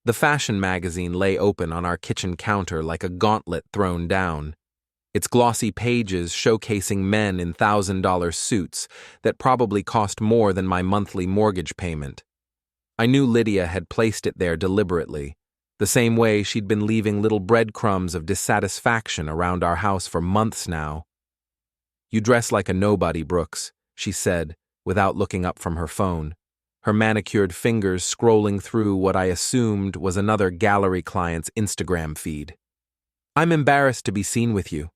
The fashion magazine lay open on our kitchen counter like a gauntlet thrown down, its glossy pages showcasing men in $1,000 suits that probably cost more than my monthly mortgage payment. I knew Lydia had placed it there deliberately, the same way she'd been leaving little breadcrumbs of dissatisfaction around our house for months now. "You dress like a nobody, Brooks," she said, without looking up from her phone, her manicured fingers scrolling through what I assumed was another gallery client's Instagram feed. "I'm embarrassed to be seen with you."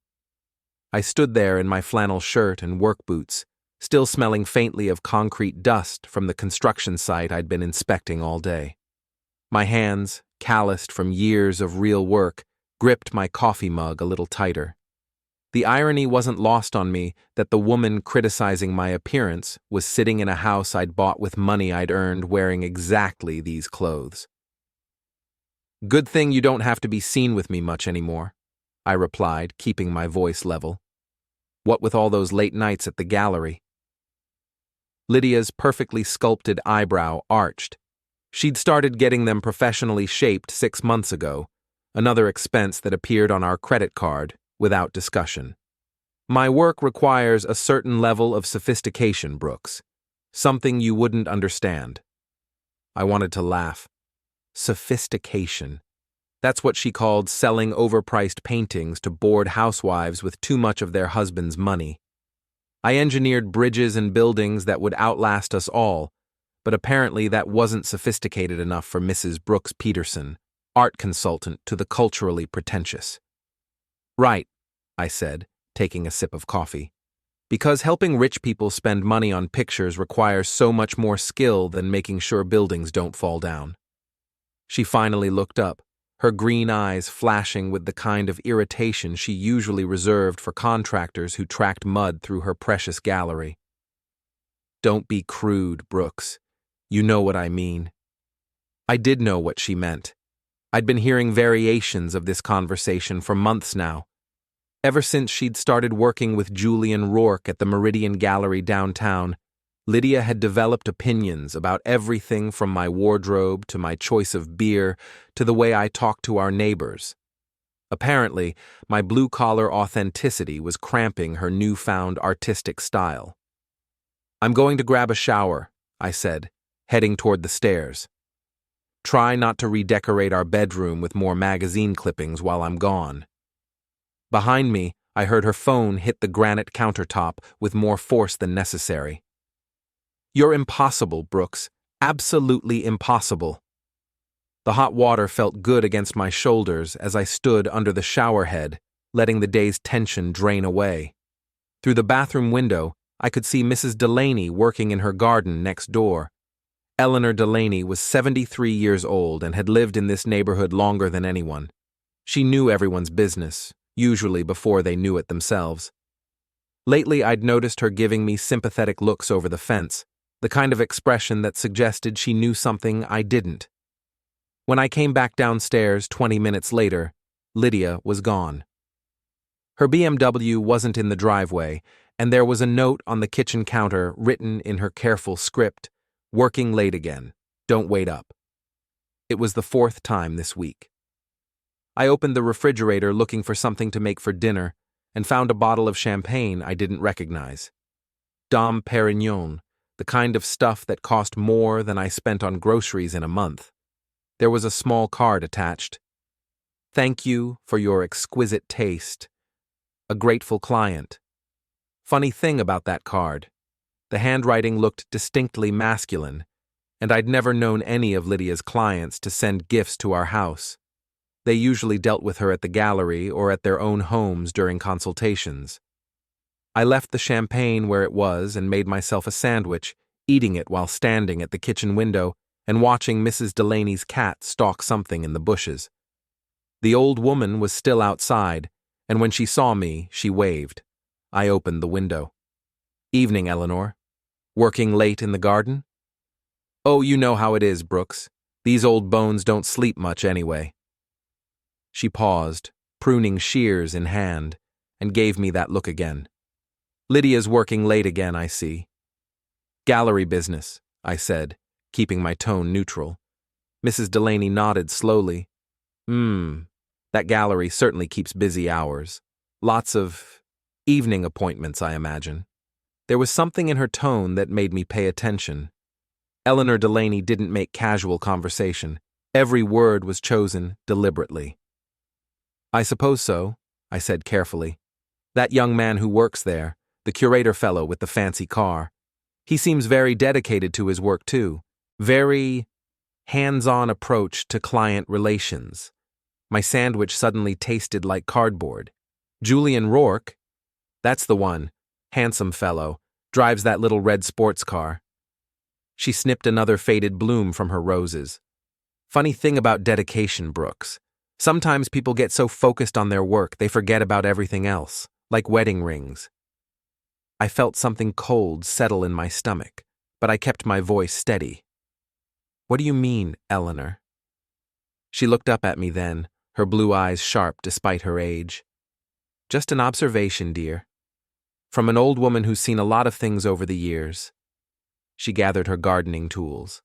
I stood there in my flannel shirt and work boots, still smelling faintly of concrete dust from the construction site I'd been inspecting all day. My hands, calloused from years of real work, gripped my coffee mug a little tighter. The irony wasn't lost on me that the woman criticizing my appearance was sitting in a house I'd bought with money I'd earned wearing exactly these clothes. "Good thing you don't have to be seen with me much anymore," I replied, keeping my voice level. "What with all those late nights at the gallery?" Lydia's perfectly sculpted eyebrow arched. She'd started getting them professionally shaped 6 months ago, another expense that appeared on our credit card, without discussion. "My work requires a certain level of sophistication, Brooks. Something you wouldn't understand." I wanted to laugh. Sophistication. That's what she called selling overpriced paintings to bored housewives with too much of their husband's money. I engineered bridges and buildings that would outlast us all, but apparently that wasn't sophisticated enough for Mrs. Brooks Peterson, art consultant to the culturally pretentious. "Right," I said, taking a sip of coffee. "Because helping rich people spend money on pictures requires so much more skill than making sure buildings don't fall down." She finally looked up, her green eyes flashing with the kind of irritation she usually reserved for contractors who tracked mud through her precious gallery. "Don't be crude, Brooks. You know what I mean." I did know what she meant. I'd been hearing variations of this conversation for months now. Ever since she'd started working with Julian Rourke at the Meridian Gallery downtown, Lydia had developed opinions about everything from my wardrobe to my choice of beer to the way I talked to our neighbors. Apparently, my blue-collar authenticity was cramping her newfound artistic style. "I'm going to grab a shower," I said, heading toward the stairs. "Try not to redecorate our bedroom with more magazine clippings while I'm gone." Behind me, I heard her phone hit the granite countertop with more force than necessary. "You're impossible, Brooks. Absolutely impossible." The hot water felt good against my shoulders as I stood under the shower head, letting the day's tension drain away. Through the bathroom window, I could see Mrs. Delaney working in her garden next door. Eleanor Delaney was 73 years old and had lived in this neighborhood longer than anyone. She knew everyone's business, usually before they knew it themselves. Lately, I'd noticed her giving me sympathetic looks over the fence, the kind of expression that suggested she knew something I didn't. When I came back downstairs 20 minutes later, Lydia was gone. Her BMW wasn't in the driveway, and there was a note on the kitchen counter written in her careful script, "Working late again. Don't wait up." It was the 4th time this week. I opened the refrigerator looking for something to make for dinner and found a bottle of champagne I didn't recognize. Dom Perignon, the kind of stuff that cost more than I spent on groceries in a month. There was a small card attached. "Thank you for your exquisite taste. A grateful client." Funny thing about that card. The handwriting looked distinctly masculine, and I'd never known any of Lydia's clients to send gifts to our house. They usually dealt with her at the gallery or at their own homes during consultations. I left the champagne where it was and made myself a sandwich, eating it while standing at the kitchen window and watching Mrs. Delaney's cat stalk something in the bushes. The old woman was still outside, and when she saw me, she waved. I opened the window. "Evening, Eleanor. Working late in the garden?" "Oh, you know how it is, Brooks. These old bones don't sleep much anyway." She paused, pruning shears in hand, and gave me that look again. "Lydia's working late again, I see." "Gallery business," I said, keeping my tone neutral. Mrs. Delaney nodded slowly. That gallery certainly keeps busy hours. Lots of evening appointments, I imagine. There was something in her tone that made me pay attention. Eleanor Delaney didn't make casual conversation. Every word was chosen deliberately. I suppose so, I said carefully. That young man who works there, the curator fellow with the fancy car, he seems very dedicated to his work too. Very hands-on approach to client relations. My sandwich suddenly tasted like cardboard. Julian Rourke, that's the one, handsome fellow, drives that little red sports car. She snipped another faded bloom from her roses. Funny thing about dedication, Brooks. Sometimes people get so focused on their work they forget about everything else, like wedding rings. I felt something cold settle in my stomach, but I kept my voice steady. What do you mean, Eleanor? She looked up at me then, her blue eyes sharp despite her age. Just an observation, dear. From an old woman who's seen a lot of things over the years. She gathered her gardening tools.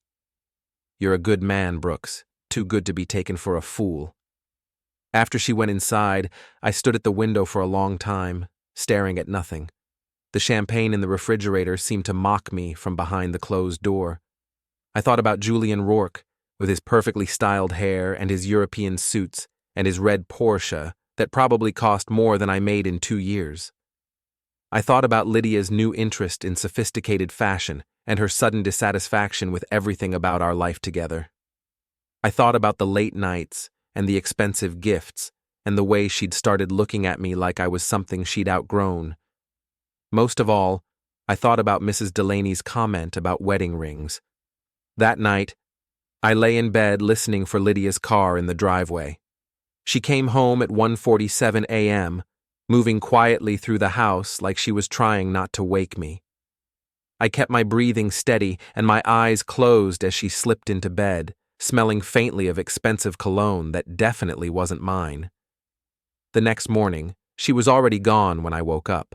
You're a good man, Brooks, too good to be taken for a fool. After she went inside, I stood at the window for a long time, staring at nothing. The champagne in the refrigerator seemed to mock me from behind the closed door. I thought about Julian Rourke, with his perfectly styled hair and his European suits and his red Porsche that probably cost more than I made in 2 years. I thought about Lydia's new interest in sophisticated fashion and her sudden dissatisfaction with everything about our life together. I thought about the late nights and the expensive gifts and the way she'd started looking at me like I was something she'd outgrown. Most of all, I thought about Mrs. Delaney's comment about wedding rings. That night, I lay in bed listening for Lydia's car in the driveway. She came home at 1:47 a.m., moving quietly through the house like she was trying not to wake me. I kept my breathing steady and my eyes closed as she slipped into bed, smelling faintly of expensive cologne that definitely wasn't mine. The next morning, she was already gone when I woke up.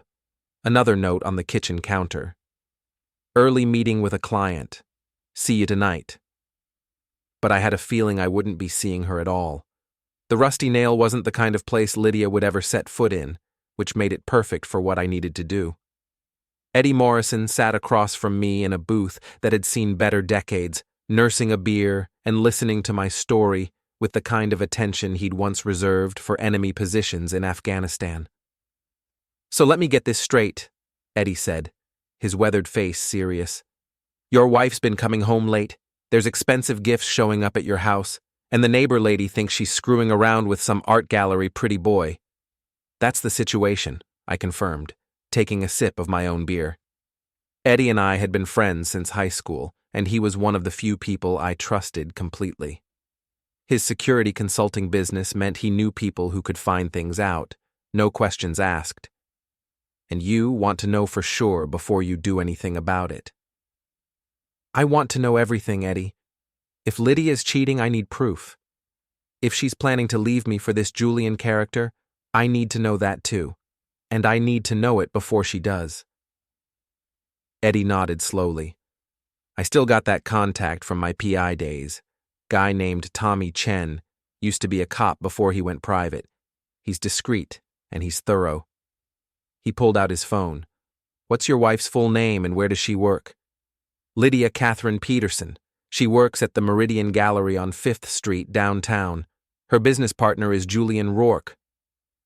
Another note on the kitchen counter. Early meeting with a client. See you tonight. But I had a feeling I wouldn't be seeing her at all. The Rusty Nail wasn't the kind of place Lydia would ever set foot in, which made it perfect for what I needed to do. Eddie Morrison sat across from me in a booth that had seen better decades, nursing a beer and listening to my story with the kind of attention he'd once reserved for enemy positions in Afghanistan. So let me get this straight, Eddie said, his weathered face serious. Your wife's been coming home late, there's expensive gifts showing up at your house, and the neighbor lady thinks she's screwing around with some art gallery pretty boy. That's the situation, I confirmed, taking a sip of my own beer. Eddie and I had been friends since high school, and he was one of the few people I trusted completely. His security consulting business meant he knew people who could find things out, no questions asked. And you want to know for sure before you do anything about it. I want to know everything, Eddie. If Lydia's cheating, I need proof. If she's planning to leave me for this Julian character, I need to know that too. And I need to know it before she does. Eddie nodded slowly. I still got that contact from my PI days. Guy named Tommy Chen, used to be a cop before he went private. He's discreet, and he's thorough. He pulled out his phone. What's your wife's full name and where does she work? Lydia Catherine Peterson. She works at the Meridian Gallery on 5th Street downtown. Her business partner is Julian Rourke.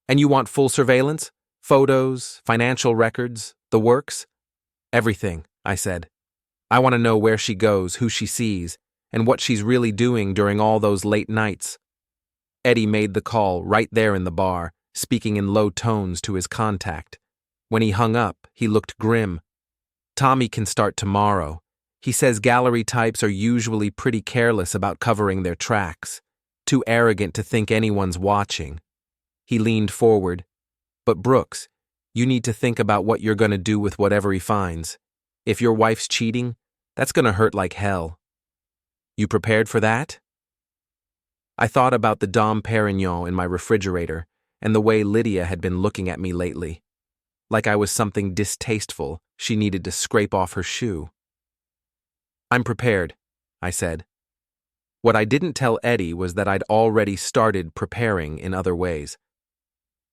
And you want full surveillance? Photos, financial records, the works? Everything, I said. I want to know where she goes, who she sees, and what she's really doing during all those late nights. Eddie made the call right there in the bar, speaking in low tones to his contact. When he hung up, he looked grim. Tommy can start tomorrow. He says gallery types are usually pretty careless about covering their tracks, too arrogant to think anyone's watching. He leaned forward. But Brooks, you need to think about what you're going to do with whatever he finds. If your wife's cheating, that's going to hurt like hell. You prepared for that? I thought about the Dom Perignon in my refrigerator and the way Lydia had been looking at me lately. Like I was something distasteful she needed to scrape off her shoe. I'm prepared, I said. What I didn't tell Eddie was that I'd already started preparing in other ways.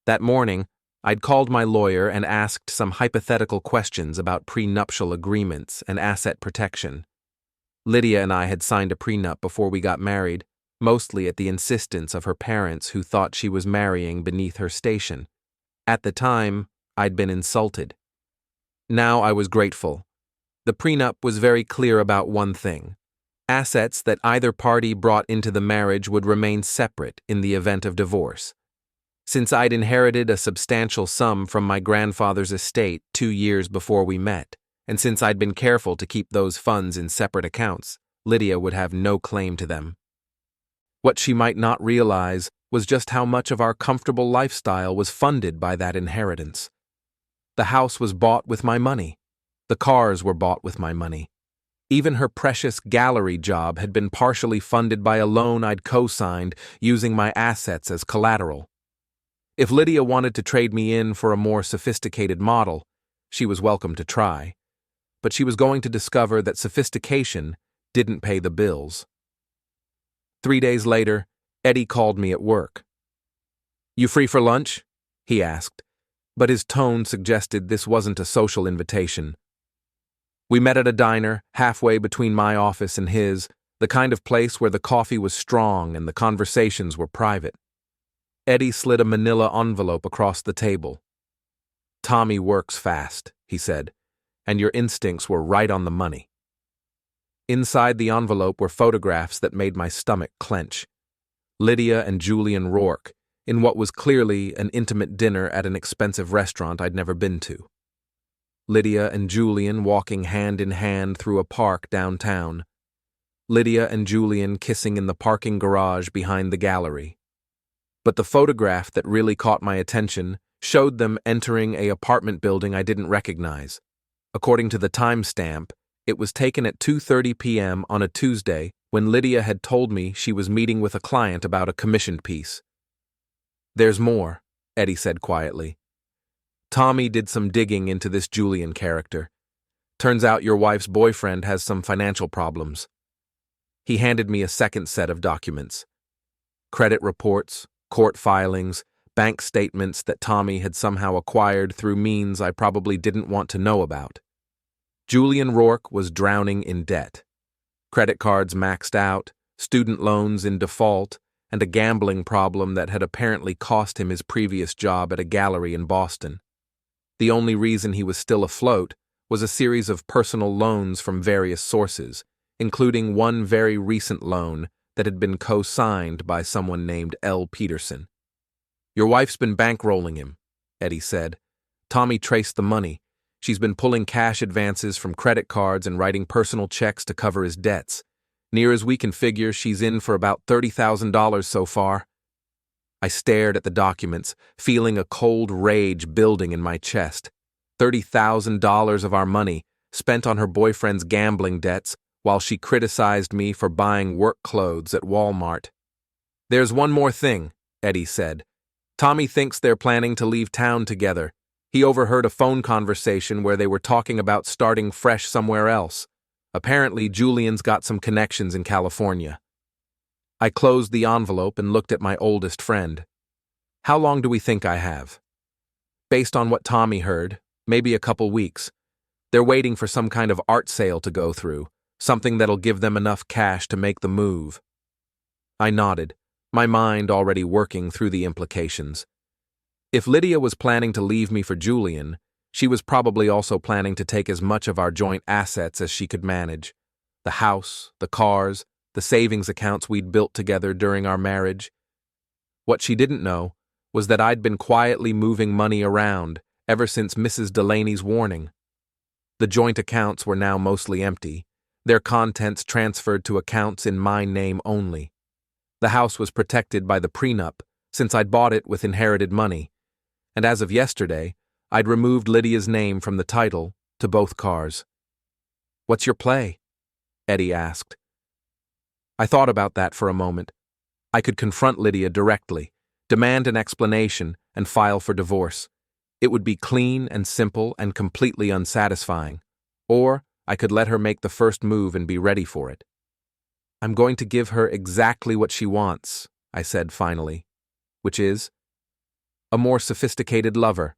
That morning, I'd called my lawyer and asked some hypothetical questions about prenuptial agreements and asset protection. Lydia and I had signed a prenup before we got married, mostly at the insistence of her parents who thought she was marrying beneath her station. At the time, I'd been insulted. Now I was grateful. The prenup was very clear about one thing. Assets that either party brought into the marriage would remain separate in the event of divorce. Since I'd inherited a substantial sum from my grandfather's estate 2 years before we met, and since I'd been careful to keep those funds in separate accounts, Lydia would have no claim to them. What she might not realize was just how much of our comfortable lifestyle was funded by that inheritance. The house was bought with my money. The cars were bought with my money. Even her precious gallery job had been partially funded by a loan I'd co-signed using my assets as collateral. If Lydia wanted to trade me in for a more sophisticated model, she was welcome to try. But she was going to discover that sophistication didn't pay the bills. 3 days later, Eddie called me at work. "You free for lunch?" he asked, but his tone suggested this wasn't a social invitation. We met at a diner halfway between my office and his, the kind of place where the coffee was strong and the conversations were private. Eddie slid a manila envelope across the table. "Tommy works fast," he said, "and your instincts were right on the money." Inside the envelope were photographs that made my stomach clench. Lydia and Julian Rourke, in what was clearly an intimate dinner at an expensive restaurant I'd never been to. Lydia and Julian walking hand in hand through a park downtown. Lydia and Julian kissing in the parking garage behind the gallery. But the photograph that really caught my attention showed them entering an apartment building I didn't recognize. According to the timestamp, it was taken at 2:30 p.m. on a Tuesday when Lydia had told me she was meeting with a client about a commissioned piece. "There's more," Eddie said quietly. "Tommy did some digging into this Julian character. Turns out your wife's boyfriend has some financial problems." He handed me a second set of documents. Credit reports, court filings, bank statements that Tommy had somehow acquired through means I probably didn't want to know about. Julian Rourke was drowning in debt. Credit cards maxed out, student loans in default, and a gambling problem that had apparently cost him his previous job at a gallery in Boston. The only reason he was still afloat was a series of personal loans from various sources, including one very recent loan that had been co-signed by someone named L. Peterson. "Your wife's been bankrolling him," Eddie said. "Tommy traced the money. She's been pulling cash advances from credit cards and writing personal checks to cover his debts. Near as we can figure, she's in for about $30,000 so far." I stared at the documents, feeling a cold rage building in my chest. $30,000 of our money, spent on her boyfriend's gambling debts, while she criticized me for buying work clothes at Walmart. "There's one more thing," Eddie said. "Tommy thinks they're planning to leave town together. He overheard a phone conversation where they were talking about starting fresh somewhere else. Apparently, Julian's got some connections in California." I closed the envelope and looked at my oldest friend. "How long do we think I have?" "Based on what Tommy heard, maybe a couple weeks. They're waiting for some kind of art sale to go through, something that'll give them enough cash to make the move." I nodded, my mind already working through the implications. If Lydia was planning to leave me for Julian, she was probably also planning to take as much of our joint assets as she could manage. The house, the cars, the savings accounts we'd built together during our marriage. What she didn't know was that I'd been quietly moving money around ever since Mrs. Delaney's warning. The joint accounts were now mostly empty, their contents transferred to accounts in my name only. The house was protected by the prenup, since I'd bought it with inherited money, and as of yesterday, I'd removed Lydia's name from the title to both cars. "What's your play?" Eddie asked. I thought about that for a moment. I could confront Lydia directly, demand an explanation, and file for divorce. It would be clean and simple and completely unsatisfying. Or I could let her make the first move and be ready for it. I'm going to give her exactly what she wants, I said finally, which is a more sophisticated lover.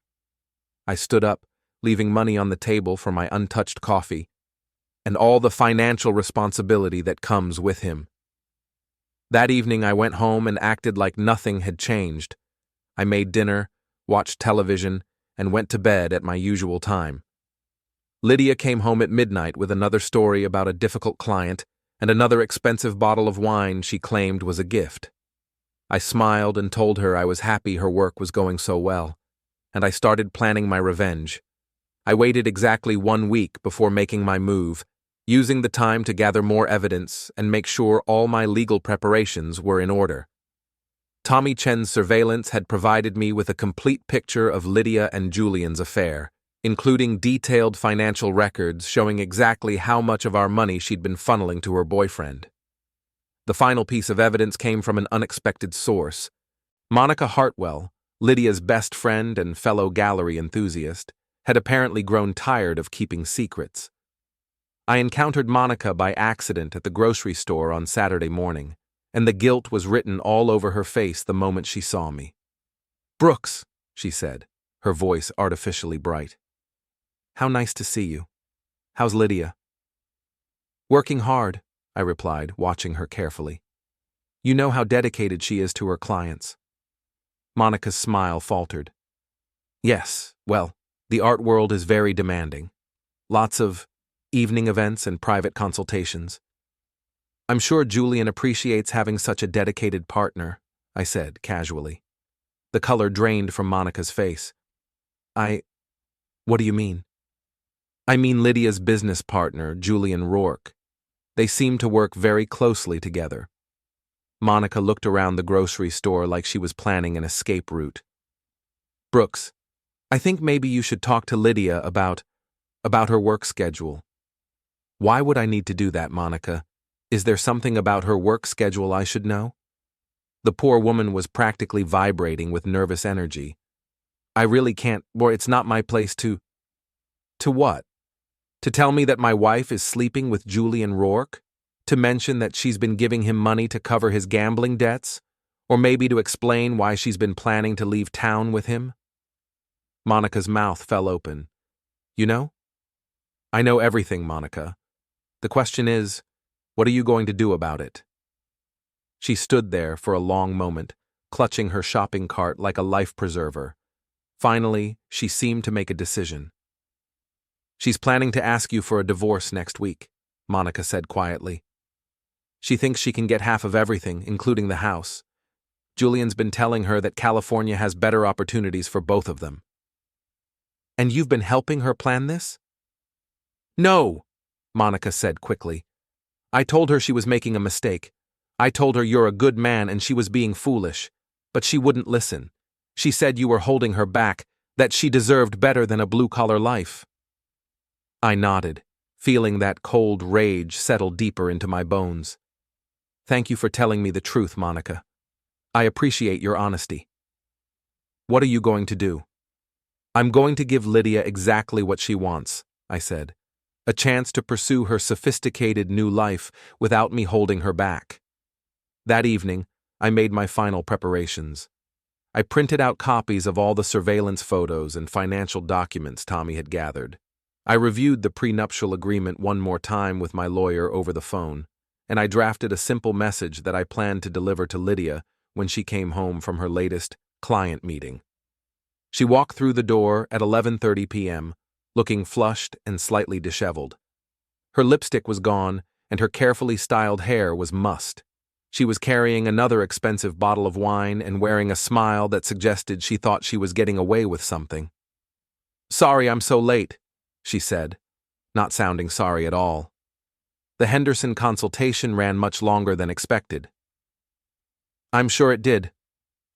I stood up, leaving money on the table for my untouched coffee, and all the financial responsibility that comes with him. That evening I went home and acted like nothing had changed. I made dinner, watched television, and went to bed at my usual time. Lydia came home at midnight with another story about a difficult client and another expensive bottle of wine she claimed was a gift. I smiled and told her I was happy her work was going so well, and I started planning my revenge. I waited exactly 1 week before making my move, using the time to gather more evidence and make sure all my legal preparations were in order. Tommy Chen's surveillance had provided me with a complete picture of Lydia and Julian's affair, including detailed financial records showing exactly how much of our money she'd been funneling to her boyfriend. The final piece of evidence came from an unexpected source. Monica Hartwell, Lydia's best friend and fellow gallery enthusiast, had apparently grown tired of keeping secrets. I encountered Monica by accident at the grocery store on Saturday morning, and the guilt was written all over her face the moment she saw me. "Brooks," she said, her voice artificially bright. "How nice to see you. How's Lydia?" "Working hard," I replied, watching her carefully. "You know how dedicated she is to her clients." Monica's smile faltered. "Yes, well, the art world is very demanding. Lots of evening events and private consultations. I'm sure Julian appreciates having such a dedicated partner," I said casually. The color drained from Monica's face. What do you mean?" "I mean Lydia's business partner, Julian Rourke. They seem to work very closely together." Monica looked around the grocery store like she was planning an escape route. "Brooks, I think maybe you should talk to Lydia about her work schedule." "Why would I need to do that, Monica? Is there something about her work schedule I should know?" The poor woman was practically vibrating with nervous energy. "I really can't, or it's not my place to..." "To what? To tell me that my wife is sleeping with Julian Rourke? To mention that she's been giving him money to cover his gambling debts? Or maybe to explain why she's been planning to leave town with him?" Monica's mouth fell open. "You know? I know everything, Monica. The question is, what are you going to do about it?" She stood there for a long moment, clutching her shopping cart like a life preserver. Finally, she seemed to make a decision. "She's planning to ask you for a divorce next week," Monica said quietly. "She thinks she can get half of everything, including the house. Julian's been telling her that California has better opportunities for both of them." "And you've been helping her plan this?" "No," Monica said quickly. "I told her she was making a mistake. I told her you're a good man and she was being foolish. But she wouldn't listen. She said you were holding her back, that she deserved better than a blue-collar life." I nodded, feeling that cold rage settle deeper into my bones. "Thank you for telling me the truth, Monica. I appreciate your honesty." "What are you going to do?" "I'm going to give Lydia exactly what she wants," I said. "A chance to pursue her sophisticated new life without me holding her back." That evening, I made my final preparations. I printed out copies of all the surveillance photos and financial documents Tommy had gathered. I reviewed the prenuptial agreement one more time with my lawyer over the phone, and I drafted a simple message that I planned to deliver to Lydia when she came home from her latest client meeting. She walked through the door at 11:30 p.m., looking flushed and slightly disheveled. Her lipstick was gone, and her carefully styled hair was mussed. She was carrying another expensive bottle of wine and wearing a smile that suggested she thought she was getting away with something. "Sorry I'm so late," she said, not sounding sorry at all. "The Henderson consultation ran much longer than expected." "I'm sure it did,"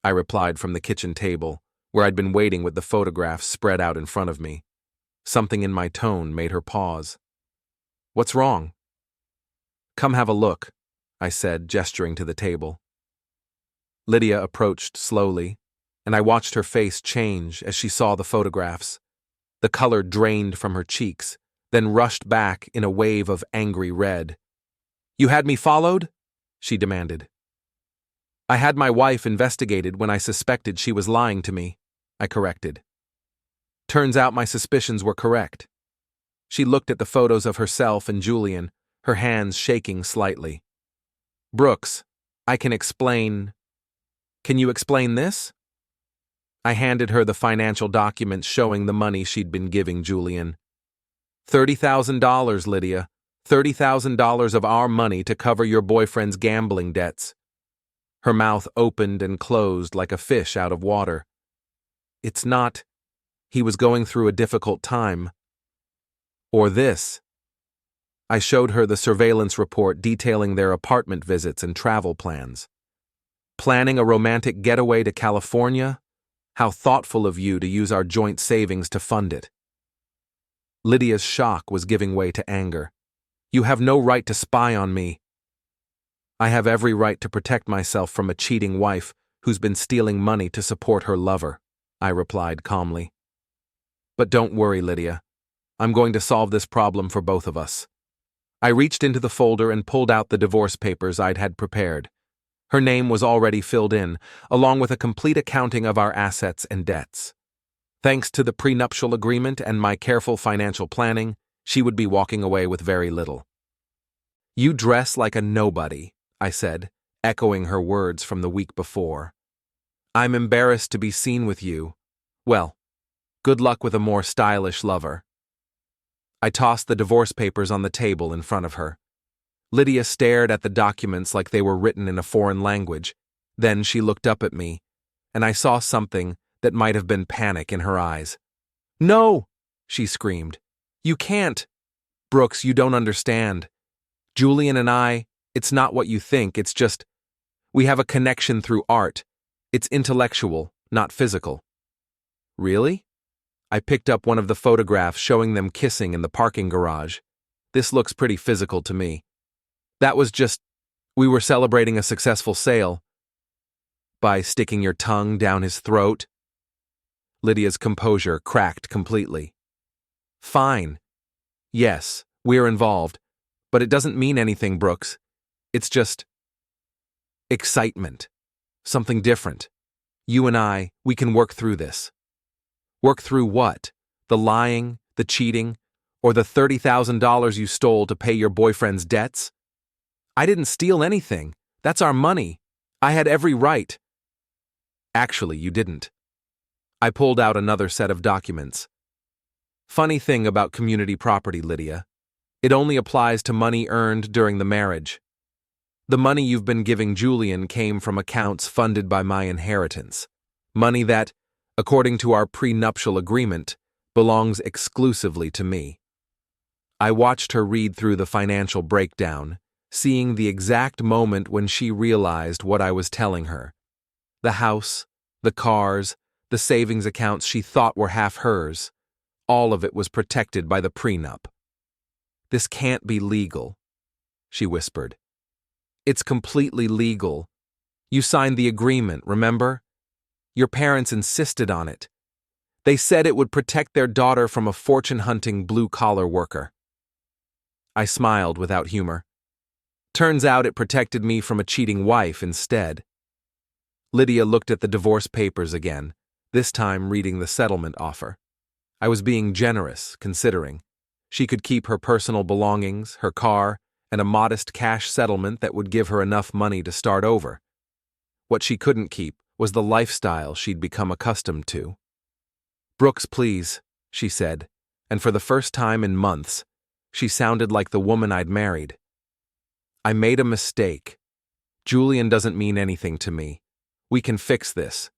I replied from the kitchen table, where I'd been waiting with the photographs spread out in front of me. Something in my tone made her pause. "What's wrong?" "Come have a look," I said, gesturing to the table. Lydia approached slowly, and I watched her face change as she saw the photographs. The color drained from her cheeks, then rushed back in a wave of angry red. "You had me followed?" she demanded. I had my wife investigated when I suspected she was lying to me, I corrected. Turns out my suspicions were correct. She looked at the photos of herself and Julian, her hands shaking slightly. Brooks, I can explain. Can you explain this? I handed her the financial documents showing the money she'd been giving Julian. $30,000, Lydia. $30,000 of our money to cover your boyfriend's gambling debts. Her mouth opened and closed like a fish out of water. It's not. He was going through a difficult time. Or this. I showed her the surveillance report detailing their apartment visits and travel plans. Planning a romantic getaway to California? How thoughtful of you to use our joint savings to fund it. Lydia's shock was giving way to anger. You have no right to spy on me. I have every right to protect myself from a cheating wife who's been stealing money to support her lover, I replied calmly. But don't worry, Lydia. I'm going to solve this problem for both of us. I reached into the folder and pulled out the divorce papers I'd had prepared. Her name was already filled in, along with a complete accounting of our assets and debts. Thanks to the prenuptial agreement and my careful financial planning, she would be walking away with very little. You dress like a nobody, I said, echoing her words from the week before. I'm embarrassed to be seen with you. Well, good luck with a more stylish lover. I tossed the divorce papers on the table in front of her. Lydia stared at the documents like they were written in a foreign language. Then she looked up at me, and I saw something that might have been panic in her eyes. No, she screamed. You can't. Brooks, you don't understand. Julian and I, it's not what you think, it's just, we have a connection through art. It's intellectual, not physical. Really? I picked up one of the photographs showing them kissing in the parking garage. This looks pretty physical to me. That was just, we were celebrating a successful sale. By sticking your tongue down his throat? Lydia's composure cracked completely. Fine. Yes, we're involved, but it doesn't mean anything, Brooks. It's just excitement. Something different. You and I, we can work through this. Work through what? The lying, the cheating, or the $30,000 you stole to pay your boyfriend's debts? I didn't steal anything. That's our money. I had every right. Actually, you didn't. I pulled out another set of documents. Funny thing about community property, Lydia. It only applies to money earned during the marriage. The money you've been giving Julian came from accounts funded by my inheritance. Money that, according to our prenuptial agreement, belongs exclusively to me. I watched her read through the financial breakdown, seeing the exact moment when she realized what I was telling her. The house, the cars, the savings accounts she thought were half hers, all of it was protected by the prenup. This can't be legal, she whispered. It's completely legal. You signed the agreement, remember? Your parents insisted on it. They said it would protect their daughter from a fortune-hunting blue-collar worker. I smiled without humor. Turns out it protected me from a cheating wife instead. Lydia looked at the divorce papers again, this time reading the settlement offer. I was being generous, considering. She could keep her personal belongings, her car, and a modest cash settlement that would give her enough money to start over. What she couldn't keep was the lifestyle she'd become accustomed to. Brooks, please, she said, and for the first time in months, she sounded like the woman I'd married. I made a mistake. Julian doesn't mean anything to me. We can fix this.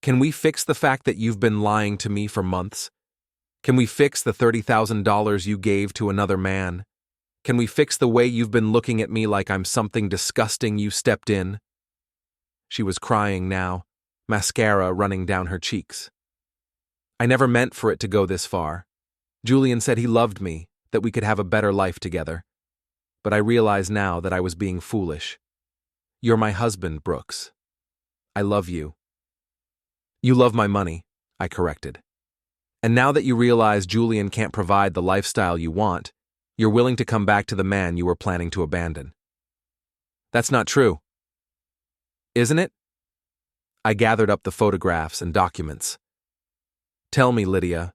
Can we fix the fact that you've been lying to me for months? Can we fix the $30,000 you gave to another man? Can we fix the way you've been looking at me like I'm something disgusting you stepped in? She was crying now, mascara running down her cheeks. I never meant for it to go this far. Julian said he loved me, that we could have a better life together. But I realize now that I was being foolish. You're my husband, Brooks. I love you. You love my money, I corrected. And now that you realize Julian can't provide the lifestyle you want, you're willing to come back to the man you were planning to abandon. That's not true. Isn't it? I gathered up the photographs and documents. Tell me, Lydia,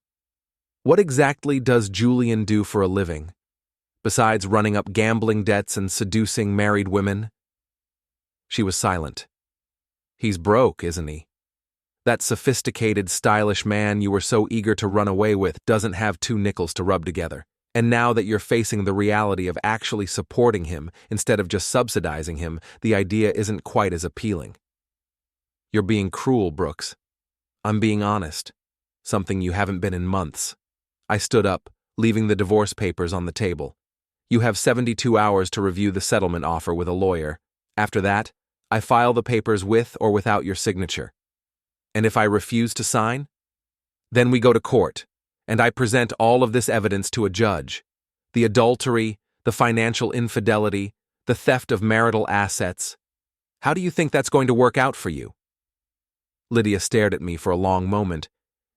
what exactly does Julian do for a living, besides running up gambling debts and seducing married women? She was silent. He's broke, isn't he? That sophisticated, stylish man you were so eager to run away with doesn't have two nickels to rub together. And now that you're facing the reality of actually supporting him instead of just subsidizing him, the idea isn't quite as appealing. You're being cruel, Brooks. I'm being honest. Something you haven't been in months. I stood up, leaving the divorce papers on the table. You have 72 hours to review the settlement offer with a lawyer. After that, I file the papers with or without your signature. And if I refuse to sign? Then we go to court, and I present all of this evidence to a judge. The adultery, the financial infidelity, the theft of marital assets. How do you think that's going to work out for you? Lydia stared at me for a long moment,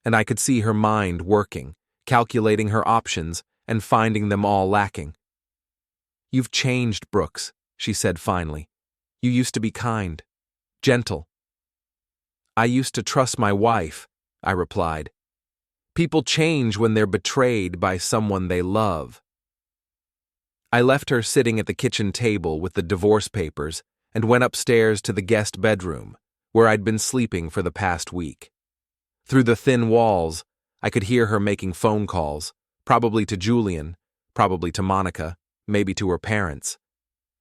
and I could see her mind working, calculating her options and finding them all lacking. You've changed, Brooks, she said finally. You used to be kind, gentle. I used to trust my wife, I replied. People change when they're betrayed by someone they love. I left her sitting at the kitchen table with the divorce papers and went upstairs to the guest bedroom, where I'd been sleeping for the past week. Through the thin walls, I could hear her making phone calls, probably to Julian, probably to Monica, maybe to her parents.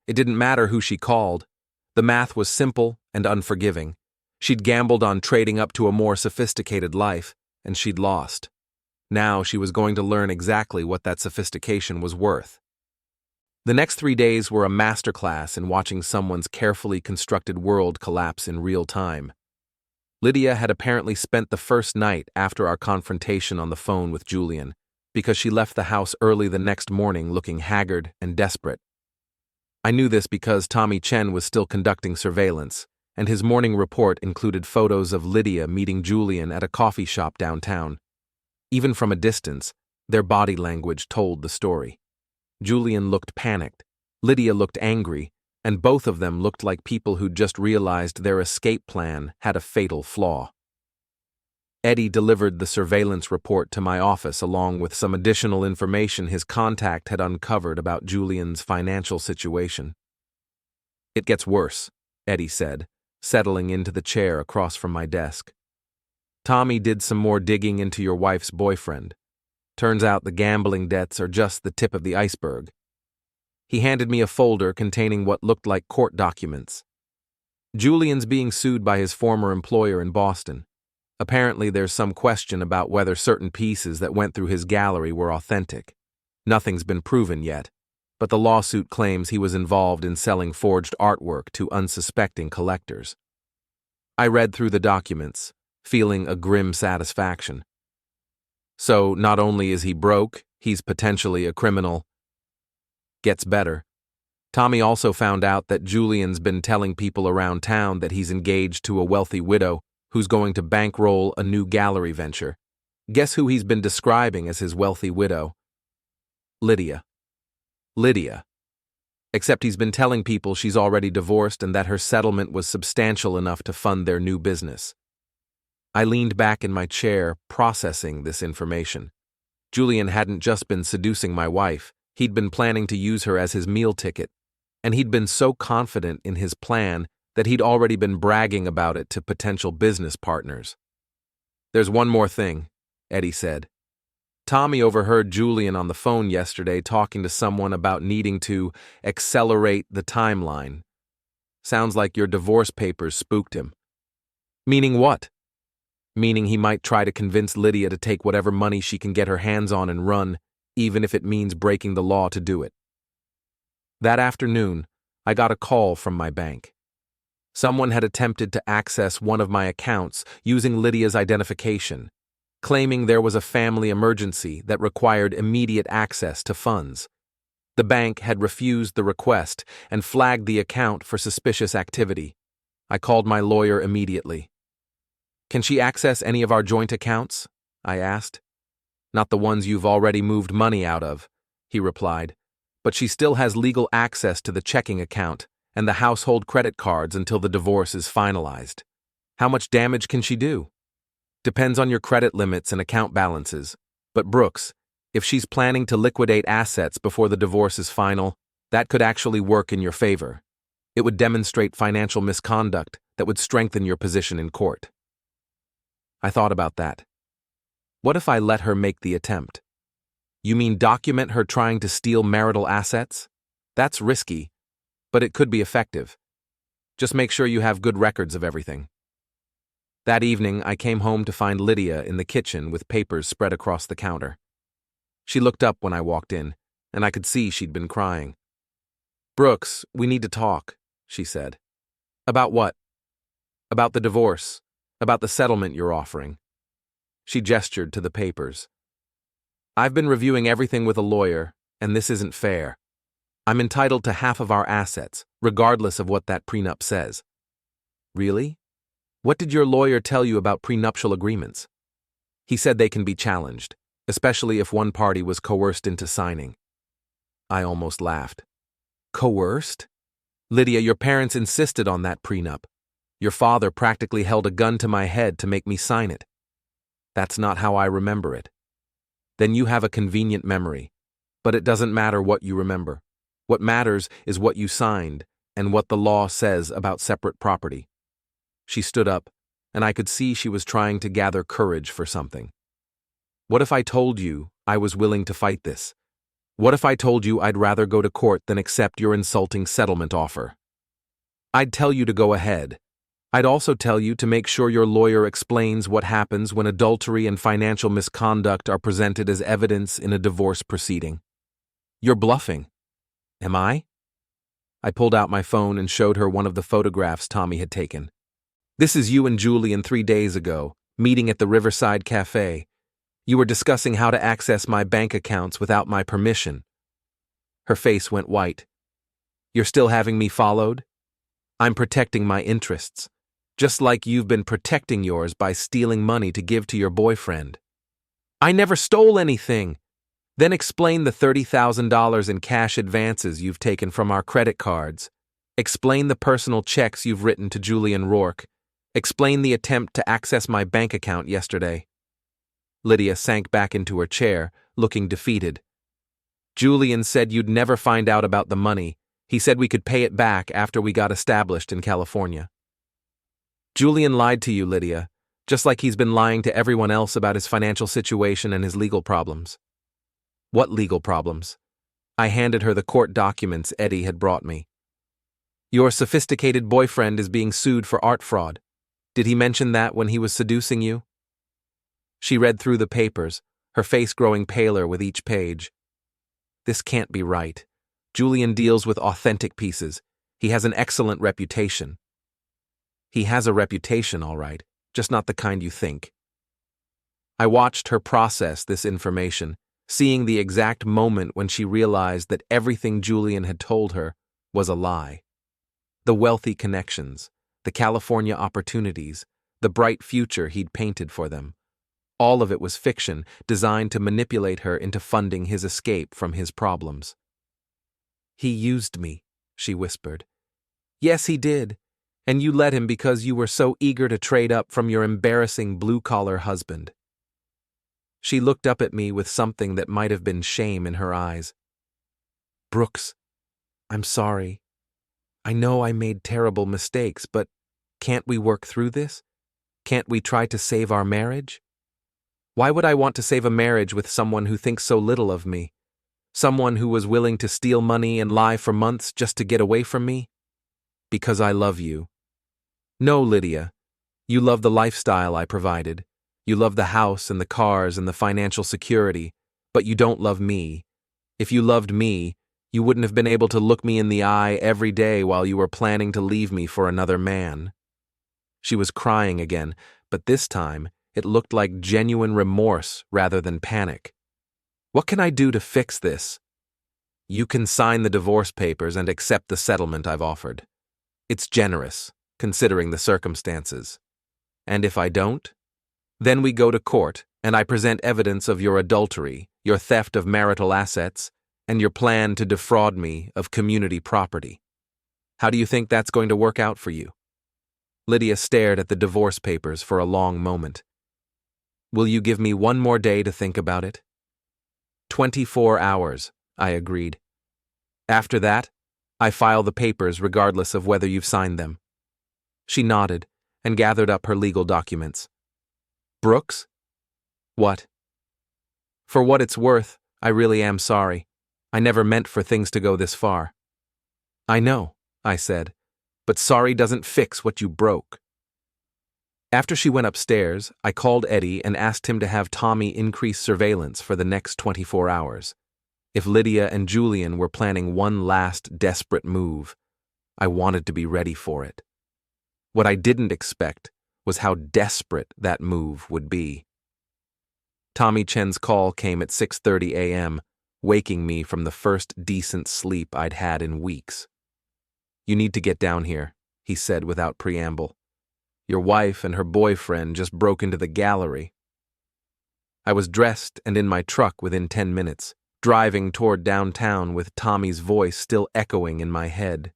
It didn't matter who she called. The math was simple and unforgiving. She'd gambled on trading up to a more sophisticated life, and she'd lost. Now she was going to learn exactly what that sophistication was worth. The next 3 days were a masterclass in watching someone's carefully constructed world collapse in real time. Lydia had apparently spent the first night after our confrontation on the phone with Julian, because she left the house early the next morning looking haggard and desperate. I knew this because Tommy Chen was still conducting surveillance, and his morning report included photos of Lydia meeting Julian at a coffee shop downtown. Even from a distance, their body language told the story. Julian looked panicked, Lydia looked angry, and both of them looked like people who'd just realized their escape plan had a fatal flaw. Eddie delivered the surveillance report to my office along with some additional information his contact had uncovered about Julian's financial situation. It gets worse, Eddie said, settling into the chair across from my desk. Tommy did some more digging into your wife's boyfriend. Turns out the gambling debts are just the tip of the iceberg. He handed me a folder containing what looked like court documents. Julian's being sued by his former employer in Boston. Apparently there's some question about whether certain pieces that went through his gallery were authentic. Nothing's been proven yet, but the lawsuit claims he was involved in selling forged artwork to unsuspecting collectors. I read through the documents, feeling a grim satisfaction. So not only is he broke, he's potentially a criminal. Gets better. Tommy also found out that Julian's been telling people around town that he's engaged to a wealthy widow who's going to bankroll a new gallery venture. Guess who he's been describing as his wealthy widow? Lydia. Lydia. Except he's been telling people she's already divorced and that her settlement was substantial enough to fund their new business. I leaned back in my chair, processing this information. Julian hadn't just been seducing my wife, he'd been planning to use her as his meal ticket, and he'd been so confident in his plan that he'd already been bragging about it to potential business partners. There's one more thing, Eddie said. Tommy overheard Julian on the phone yesterday talking to someone about needing to accelerate the timeline. Sounds like your divorce papers spooked him. Meaning what? Meaning he might try to convince Lydia to take whatever money she can get her hands on and run, even if it means breaking the law to do it. That afternoon, I got a call from my bank. Someone had attempted to access one of my accounts using Lydia's identification, claiming there was a family emergency that required immediate access to funds. The bank had refused the request and flagged the account for suspicious activity. I called my lawyer immediately. Can she access any of our joint accounts? I asked. Not the ones you've already moved money out of, he replied, but she still has legal access to the checking account and the household credit cards until the divorce is finalized. How much damage can she do? Depends on your credit limits and account balances. But Brooks, if she's planning to liquidate assets before the divorce is final, that could actually work in your favor. It would demonstrate financial misconduct that would strengthen your position in court. I thought about that. What if I let her make the attempt? You mean document her trying to steal marital assets? That's risky, but it could be effective. Just make sure you have good records of everything. That evening, I came home to find Lydia in the kitchen with papers spread across the counter. She looked up when I walked in, and I could see she'd been crying. "Brooks, we need to talk," she said. "About what?" "About the divorce. About the settlement you're offering." She gestured to the papers. "I've been reviewing everything with a lawyer, and this isn't fair. I'm entitled to half of our assets, regardless of what that prenup says." "Really? What did your lawyer tell you about prenuptial agreements?" "He said they can be challenged, especially if one party was coerced into signing." I almost laughed. "Coerced? Lydia, your parents insisted on that prenup. Your father practically held a gun to my head to make me sign it." "That's not how I remember it." "Then you have a convenient memory. But it doesn't matter what you remember. What matters is what you signed and what the law says about separate property." She stood up, and I could see she was trying to gather courage for something. "What if I told you I was willing to fight this? What if I told you I'd rather go to court than accept your insulting settlement offer?" "I'd tell you to go ahead. I'd also tell you to make sure your lawyer explains what happens when adultery and financial misconduct are presented as evidence in a divorce proceeding." "You're bluffing." "Am I?" I pulled out my phone and showed her one of the photographs Tommy had taken. "This is you and Julian 3 days ago, meeting at the Riverside Cafe. You were discussing how to access my bank accounts without my permission." Her face went white. "You're still having me followed?" "I'm protecting my interests, just like you've been protecting yours by stealing money to give to your boyfriend." "I never stole anything." "Then explain the $30,000 in cash advances you've taken from our credit cards. Explain the personal checks you've written to Julian Rourke. Explain the attempt to access my bank account yesterday." Lydia sank back into her chair, looking defeated. "Julian said you'd never find out about the money. He said we could pay it back after we got established in California." "Julian lied to you, Lydia, just like he's been lying to everyone else about his financial situation and his legal problems." "What legal problems?" I handed her the court documents Eddie had brought me. "Your sophisticated boyfriend is being sued for art fraud. Did he mention that when he was seducing you?" She read through the papers, her face growing paler with each page. "This can't be right. Julian deals with authentic pieces. He has an excellent reputation." "He has a reputation, all right, just not the kind you think." I watched her process this information, seeing the exact moment when she realized that everything Julian had told her was a lie. The wealthy connections, the California opportunities, the bright future he'd painted for them. All of it was fiction designed to manipulate her into funding his escape from his problems. "He used me," she whispered. "Yes, he did. And you let him because you were so eager to trade up from your embarrassing blue-collar husband." She looked up at me with something that might have been shame in her eyes. "Brooks, I'm sorry. I know I made terrible mistakes, but can't we work through this? Can't we try to save our marriage?" Why would I want to save a marriage with someone who thinks so little of me? Someone who was willing to steal money and lie for months just to get away from me? Because I love you. No, Lydia. You love the lifestyle I provided. You love the house and the cars and the financial security, but you don't love me. If you loved me, you wouldn't have been able to look me in the eye every day while you were planning to leave me for another man. She was crying again, but this time it looked like genuine remorse rather than panic. What can I do to fix this? You can sign the divorce papers and accept the settlement I've offered. It's generous, considering the circumstances. And if I don't? Then we go to court, and I present evidence of your adultery, your theft of marital assets, and your plan to defraud me of community property. How do you think that's going to work out for you? Lydia stared at the divorce papers for a long moment. Will you give me one more day to think about it? 24 hours, I agreed. After that, I file the papers regardless of whether you've signed them. She nodded and gathered up her legal documents. Brooks? What? For what it's worth, I really am sorry. I never meant for things to go this far. I know, I said, but sorry doesn't fix what you broke. After she went upstairs, I called Eddie and asked him to have Tommy increase surveillance for the next 24 hours. If Lydia and Julian were planning one last desperate move, I wanted to be ready for it. What I didn't expect was how desperate that move would be. Tommy Chen's call came at 6:30 a.m., waking me from the first decent sleep I'd had in weeks. You need to get down here, he said without preamble. Your wife and her boyfriend just broke into the gallery. I was dressed and in my truck within 10 minutes, driving toward downtown with Tommy's voice still echoing in my head.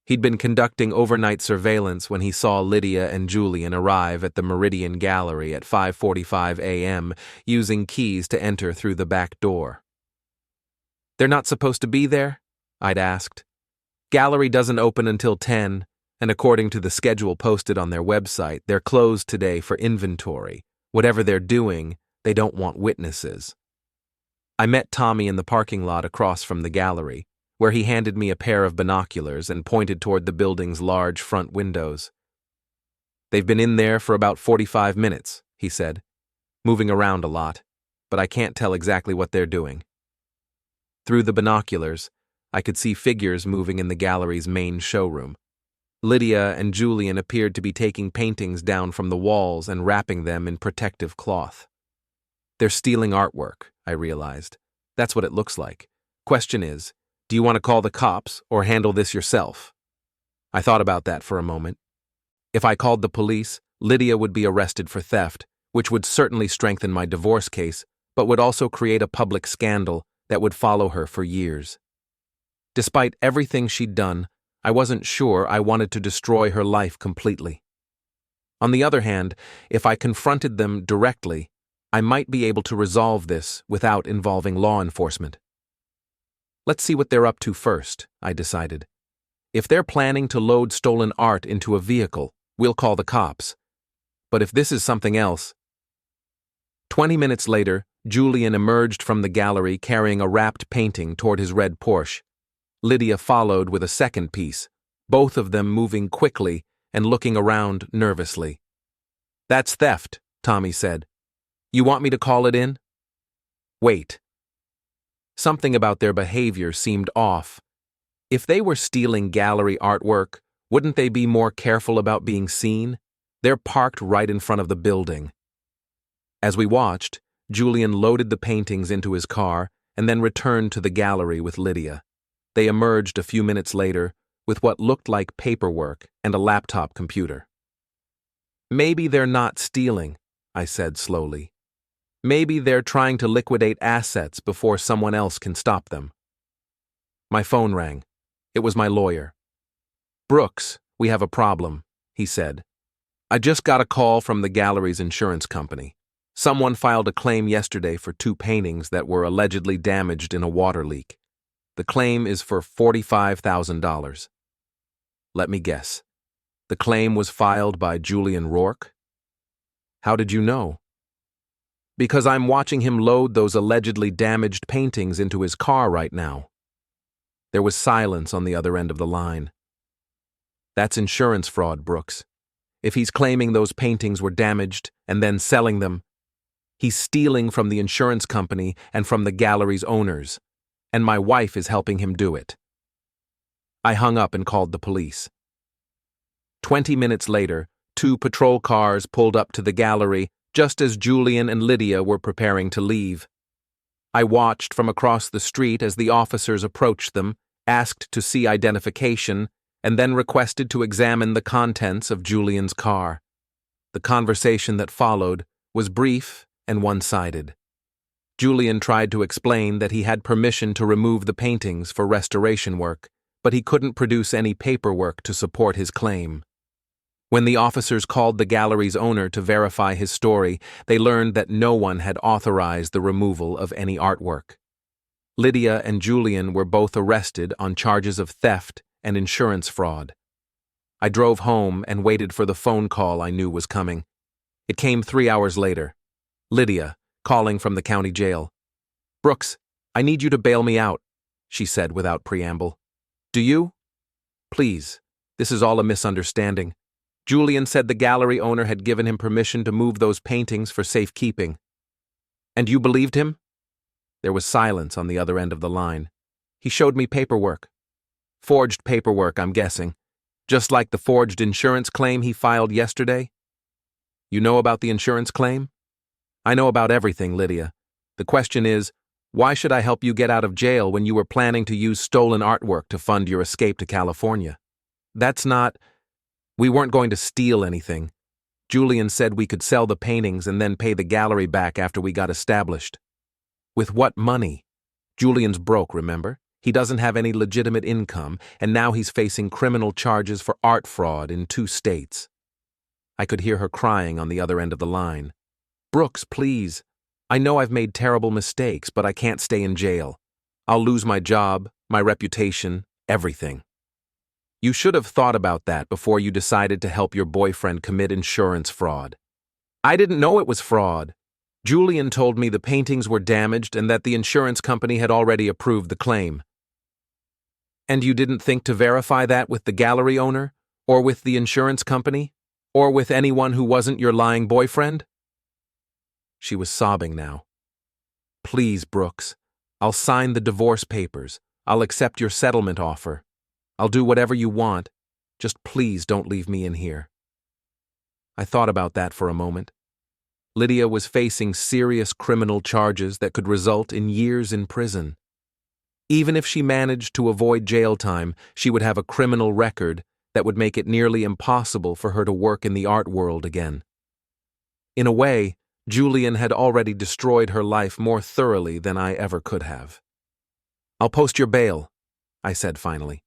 He'd been conducting overnight surveillance when he saw Lydia and Julian arrive at the Meridian Gallery at 5:45 a.m., using keys to enter through the back door. They're not supposed to be there? I'd asked. Gallery doesn't open until 10, and according to the schedule posted on their website, they're closed today for inventory. Whatever they're doing, they don't want witnesses. I met Tommy in the parking lot across from the gallery, where he handed me a pair of binoculars and pointed toward the building's large front windows. They've been in there for about 45 minutes, he said, moving around a lot, but I can't tell exactly what they're doing. Through the binoculars, I could see figures moving in the gallery's main showroom. Lydia and Julian appeared to be taking paintings down from the walls and wrapping them in protective cloth. They're stealing artwork, I realized. That's what it looks like. Question is, do you want to call the cops or handle this yourself? I thought about that for a moment. If I called the police, Lydia would be arrested for theft, which would certainly strengthen my divorce case, but would also create a public scandal that would follow her for years. Despite everything she'd done, I wasn't sure I wanted to destroy her life completely. On the other hand, if I confronted them directly, I might be able to resolve this without involving law enforcement. Let's see what they're up to first, I decided. If they're planning to load stolen art into a vehicle, we'll call the cops. But if this is something else... 20 minutes later, Julian emerged from the gallery carrying a wrapped painting toward his red Porsche. Lydia followed with a second piece, both of them moving quickly and looking around nervously. That's theft, Tommy said. You want me to call it in? Wait. Something about their behavior seemed off. If they were stealing gallery artwork, wouldn't they be more careful about being seen? They're parked right in front of the building. As we watched, Julian loaded the paintings into his car and then returned to the gallery with Lydia. They emerged a few minutes later with what looked like paperwork and a laptop computer. Maybe they're not stealing, I said slowly. Maybe they're trying to liquidate assets before someone else can stop them. My phone rang. It was my lawyer. Brooks, we have a problem, he said. I just got a call from the gallery's insurance company. Someone filed a claim yesterday for 2 paintings that were allegedly damaged in a water leak. The claim is for $45,000. Let me guess. The claim was filed by Julian Rourke? How did you know? Because I'm watching him load those allegedly damaged paintings into his car right now. There was silence on the other end of the line. That's insurance fraud, Brooks. If he's claiming those paintings were damaged and then selling them, he's stealing from the insurance company and from the gallery's owners. And my wife is helping him do it. I hung up and called the police. 20 minutes later, 2 patrol cars pulled up to the gallery just as Julian and Lydia were preparing to leave. I watched from across the street as the officers approached them, asked to see identification, and then requested to examine the contents of Julian's car. The conversation that followed was brief and one-sided. Julian tried to explain that he had permission to remove the paintings for restoration work, but he couldn't produce any paperwork to support his claim. When the officers called the gallery's owner to verify his story, they learned that no one had authorized the removal of any artwork. Lydia and Julian were both arrested on charges of theft and insurance fraud. I drove home and waited for the phone call I knew was coming. It came 3 hours later. Lydia, calling from the county jail. "Brooks, I need you to bail me out," she said without preamble. "Do you?" "Please, this is all a misunderstanding. Julian said the gallery owner had given him permission to move those paintings for safekeeping." "And you believed him?" There was silence on the other end of the line. "He showed me paperwork." "Forged paperwork, I'm guessing. Just like the forged insurance claim he filed yesterday?" "You know about the insurance claim?" "I know about everything, Lydia. The question is, why should I help you get out of jail when you were planning to use stolen artwork to fund your escape to California?" "That's not... We weren't going to steal anything. Julian said we could sell the paintings and then pay the gallery back after we got established." "With what money? Julian's broke, remember? He doesn't have any legitimate income, and now he's facing criminal charges for art fraud in 2 states. I could hear her crying on the other end of the line. "Brooks, please. I know I've made terrible mistakes, but I can't stay in jail. I'll lose my job, my reputation, everything." "You should have thought about that before you decided to help your boyfriend commit insurance fraud." "I didn't know it was fraud. Julian told me the paintings were damaged and that the insurance company had already approved the claim." "And you didn't think to verify that with the gallery owner, or with the insurance company, or with anyone who wasn't your lying boyfriend?" She was sobbing now. "Please, Brooks, I'll sign the divorce papers. I'll accept your settlement offer. I'll do whatever you want. Just please don't leave me in here." I thought about that for a moment. Lydia was facing serious criminal charges that could result in years in prison. Even if she managed to avoid jail time, she would have a criminal record that would make it nearly impossible for her to work in the art world again. In a way, Julian had already destroyed her life more thoroughly than I ever could have. "I'll post your bail," I said finally.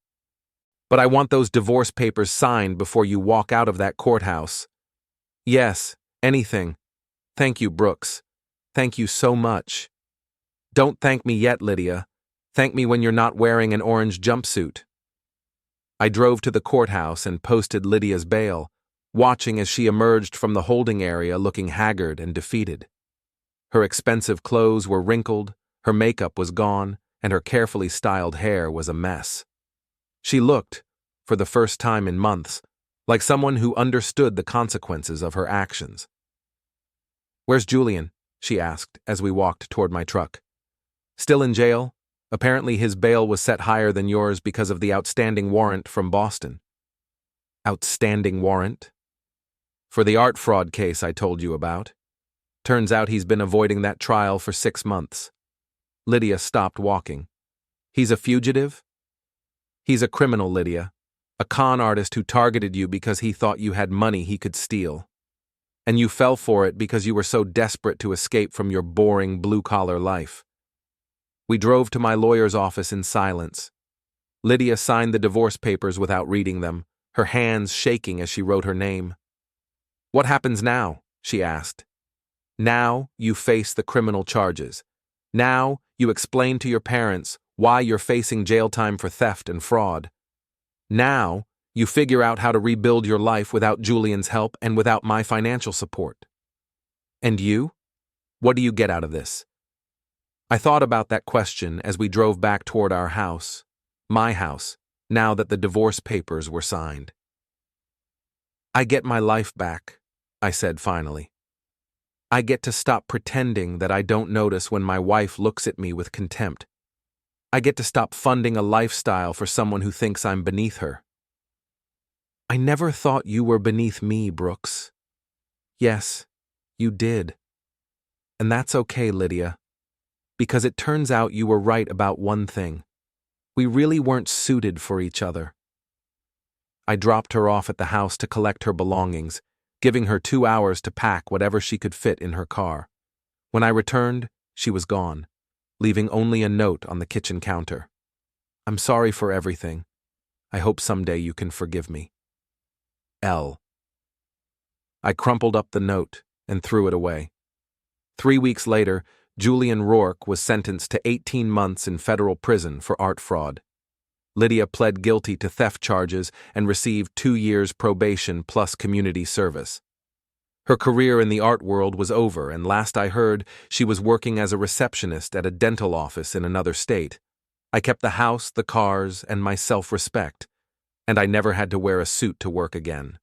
"But I want those divorce papers signed before you walk out of that courthouse." "Yes, anything. Thank you, Brooks. Thank you so much." "Don't thank me yet, Lydia. Thank me when you're not wearing an orange jumpsuit." I drove to the courthouse and posted Lydia's bail, watching as she emerged from the holding area looking haggard and defeated. Her expensive clothes were wrinkled, her makeup was gone, and her carefully styled hair was a mess. She looked, for the first time in months, like someone who understood the consequences of her actions. "Where's Julian?" she asked as we walked toward my truck. "Still in jail? Apparently his bail was set higher than yours because of the outstanding warrant from Boston." "Outstanding warrant?" "For the art fraud case I told you about. Turns out he's been avoiding that trial for 6 months. Lydia stopped walking. "He's a fugitive?" "He's a criminal, Lydia. A con artist who targeted you because he thought you had money he could steal. And you fell for it because you were so desperate to escape from your boring blue-collar life." We drove to my lawyer's office in silence. Lydia signed the divorce papers without reading them, her hands shaking as she wrote her name. "What happens now?" she asked. "Now you face the criminal charges. Now you explain to your parents why you're facing jail time for theft and fraud. Now you figure out how to rebuild your life without Julian's help and without my financial support. And you? What do you get out of this?" I thought about that question as we drove back toward our house, my house, now that the divorce papers were signed. "I get my life back," I said finally. "I get to stop pretending that I don't notice when my wife looks at me with contempt. I get to stop funding a lifestyle for someone who thinks I'm beneath her." "I never thought you were beneath me, Brooks." "Yes, you did. And that's okay, Lydia. Because it turns out you were right about one thing. We really weren't suited for each other." I dropped her off at the house to collect her belongings, giving her 2 hours to pack whatever she could fit in her car. When I returned, she was gone, leaving only a note on the kitchen counter. "I'm sorry for everything. I hope someday you can forgive me. L. I crumpled up the note and threw it away. 3 weeks later, Julian Rourke was sentenced to 18 months in federal prison for art fraud. Lydia pled guilty to theft charges and received 2 years probation plus community service. Her career in the art world was over, and last I heard, she was working as a receptionist at a dental office in another state. I kept the house, the cars, and my self-respect, and I never had to wear a suit to work again.